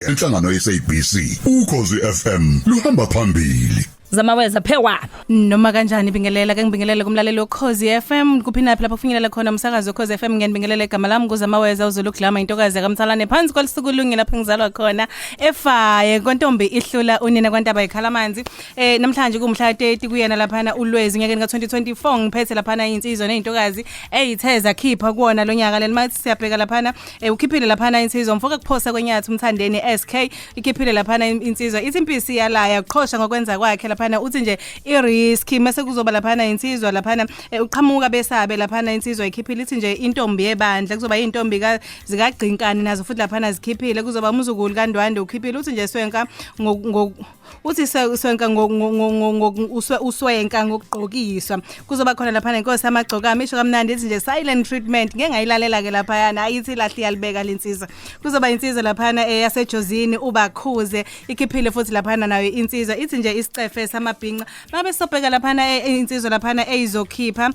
enhlangano yeSABC ukhozi FM luhamba phambili. Zamaweza phewa noma kanjani bingelela ke ngibingelela kumlaleli wokhozi FM kuphina lapha kufinyelela khona umsakazo wokhozi FM ngiyanibingelela igama lami kuZamaweza uzolughlama intokazi kaMthalane phansi kwalisukulungi lapha ngizalwa khona efaye kontombi ihlula unina kwantaba ekhalamanzi namhlanje kumhla 30 kuyena laphana uLwezi nyakeni ka2024 ngiphethe laphana insizwa neintokazi eyitheza khipha kuona lo nyaka leli mathi siyabheka laphana ukhiphile laphana insizwa mfoka kuphosa kwenyathi umthandeni SK ikhiphile laphana insizwa ithi impisi yalaya uqhosha ngokwenza kwakhe laphana uthi nje irisk mase kuzoba laphana insizwa laphana uqhamuka besabe laphana insizwa ikhiphile ithi nje intombi yebandla kuzoba intombi zikagqinkani nazo futhi laphana zikhiphile kuzoba umzukulu kaNdwande ukhiphile uthi nje swenka uthi swenka uswenka ngokugqokiswa kuzoba khona laphana inkosi amagcoka amisho kamnandi ithi nje silent treatment ngeke ngayilalela ke laphana ayithi lahli yalibeka lensizwa kuzoba insizwa laphana yasejozini ubakhuze ikhiphile futhi laphana nayo insizwa ithi nje isicefe samabhinqa mabe sobheka laphana insizwa laphana izokhipha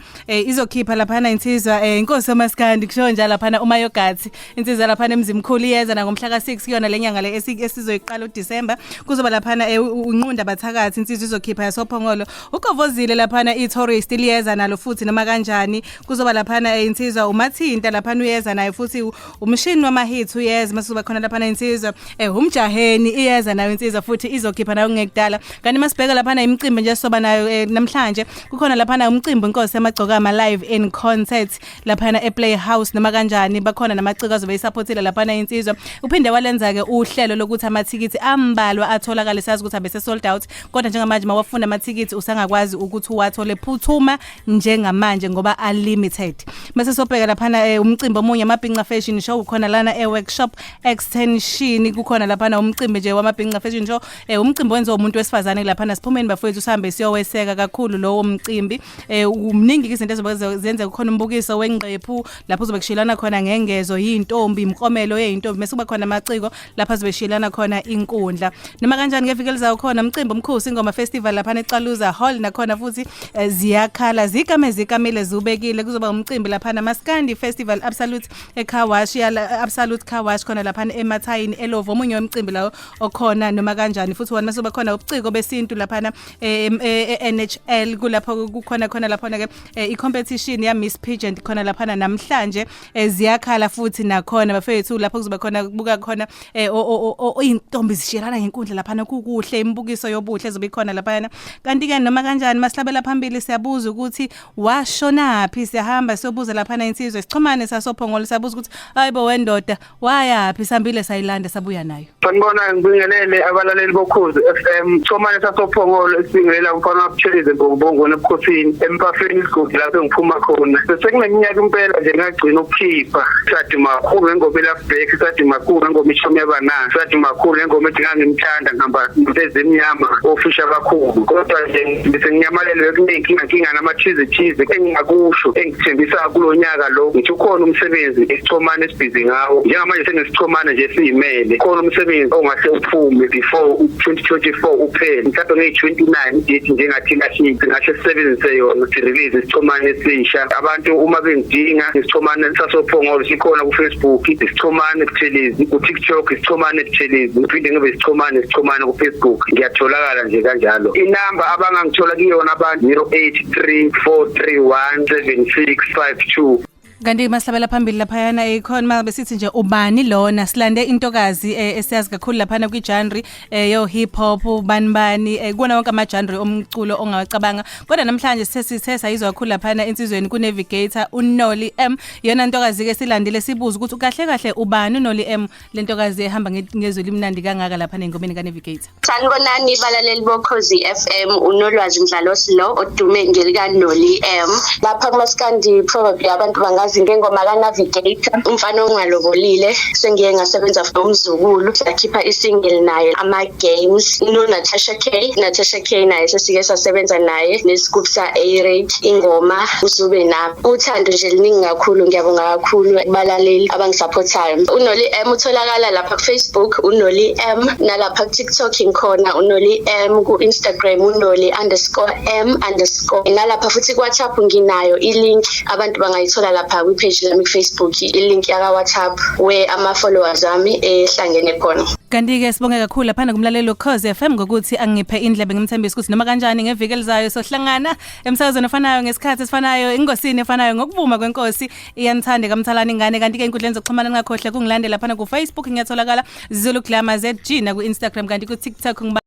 laphana insizwa inkosi yamaskandi kusho njalo laphana uMayogathi insizwa laphana emzimkhulu iyeza na ngomhla ka6 kuyona lenyanga le esizoyiqala uDisemba kuzoba laphana unqunda bathakathi insizwa izokhipha yasophongolo ugovozile laphana itourist liyeza nalo futhi noma kanjani kuzoba laphana insizwa uMathinta laphana uyeza naye futhi umshini wamahits uyeza masuba khona laphana insizwa umjaheni iyeza nayo insizwa futhi izokhipha nayo ngekudala kanti masibheka laphana imicimbi nje soba nayo namhlanje kukhona laphana umcimbi inkosi yamagcoka ama live in concert laphana ePlayhouse noma kanjani bakhona namaciko azobe isupportile laphana insizwa uphinde walenza ke uhlelo lokuthi amathikithi ambalwa atholakala sazi ukuthi abese sold out kodwa njengamanje mawafuna amathikithi usangakwazi ukuthi uwathole phuthuma njengamanje ngoba unlimited mase sobheka laphana umcimbi omunye amabhinqa fashion show ukhona lana workshop extension kukhona laphana umcimbi nje wamabhinqa fashion show umcimbi wenziwa umuntu wesifazane laphana siphumeni bafowethu uhambe siyoweseka kakhulu lowo mcimbi umningi izinto ezozenza kukhona umbukiso wengqephu lapho uzobekushilana khona ngengezo yintombi imkromelo yeintombi bese kuba khona amaciko lapho azobeshilana khona inkundla noma kanjani ngevikelizayo khona umcimbi omkhosi ingoma festival laphana eCaluza Hall nakhona futhi ziyakhala zikamele zubekile kuzoba umcimbi laphana Maskandi Festival Absolute Car Wash Absolute Car Wash khona laphana eMathayini eLovo omunye wemcimbi lawo okhona noma kanjani futhi wona masoba khona ubuciko besintu laphana NHL kulapho kukhona laphana ke icompetition ya Miss Pageant khona laphana namhlanje ziyakhala futhi nakhona bafethu lapho kuzoba khona kubuka khona intombi zishirana ngenkundla laphana kukuhle imibukiso yobuhle ezobe khona laphana kanti ke noma kanjani masihlabela phambili siyabuza ukuthi washonaphi siyahamba siyobuza laphana insizwe sichomane sasophongolo siyabuza ukuthi hayibo wendoda wayapi sambile sayilanda sabuya nayo sanibona ngibingelele abalaleli bokhozi FM chomane sasophongolo esibingelela umfana Buthelize Mbongo nebukhosini empafeni isigodi lapho ngiphuma khona sekuneminyaka impela nje ngagcina ukukhipha sathi makhulu ngengoma elafbreak sathi makhulu ngengoma ishomi yabanana sathi makhulu ngengoma ethi ngangimthanda ngihamba ezemnyama ofisha kakhulu kodwa nje ngisenyamalele kunenkinga namathize engingakusho engithembisa kulonyaka lo ngithi ukhona umsebenzi esichomane esibhizi ngawo njengamanje senesichomane nje siyimele khona umsebenzi ongahle uphume before 2024 uphele mhlawumbe nge29 date njengathi ngahle sisebenzise yona to release isichomane esisha abantu uma bengidinga isichomane sasophongolo sikhona ku Facebook isichomane Buthelize ku TikTok isichomane Buthelize uphinde ngibe isichomane ku Facebook ngiyatholakala nje kanjalo inamba abangangithola kuyona abantu 0834317652 kanti mahlabela phambili laphayana ekhona besithi nje ubani lona silande intokazi esiyazi kakhulu laphana kwigenre yo hip hop banibani kuona wonke amagenre omculo ongawacabanga kodwa namhlanje sesithesa izwa kakhulu laphana insizweni ku Navigator uNoli M yona intokazi ke silandile sibuza ukuthi kahle ubani uNoli M lentokazi ehamba ngezwe limnandi kangaka laphana engomeni ka Navigator sanibonani balaleli bokhozi FM unolwazi Mdlalosi lo odume ngelika Noli M lapha kuMaskandi probably abantu bangazi ngengoma ka Navigator umfana ongalobolile sengiye ngasebenza nomzukulu sakhipha isingle naye ama games no Natasha K naye sesike sasebenza naye nesigroup sa A-Rate ingoma usube nami uthando nje liningi kakhulu ngiyabonga kakhulu balaleli abangisupportayo uNoli M utholakala lapha ku Facebook uNoli M nalapha ku TikTok inkhona uNoli M ku Instagram uNoli_M_ nalapha futhi ku WhatsApp nginayo ilink abantu bangayithola lapha ku page lami ku Facebook ilink ya WhatsApp where ama followers ami ehlangene khona Kanti-ke sibonge kakhulu laphana kumlaleli Ukhozi FM ngokuthi angiphe indlebe ngimthembisa ukuthi noma kanjani ngeviki elizayo sohlangana emsakazweni ofanayo ngesikhathi esifanayo ingosini efanayo ngokuvuma kwenkosi iyanithanda kaMthalane ingane kanti-ke inkundleni zokuxhumana ngakhohle kungilandela laphana ku Facebook ngiyatholakala Zulu Glamour ZG na ku Instagram kanti ku TikTok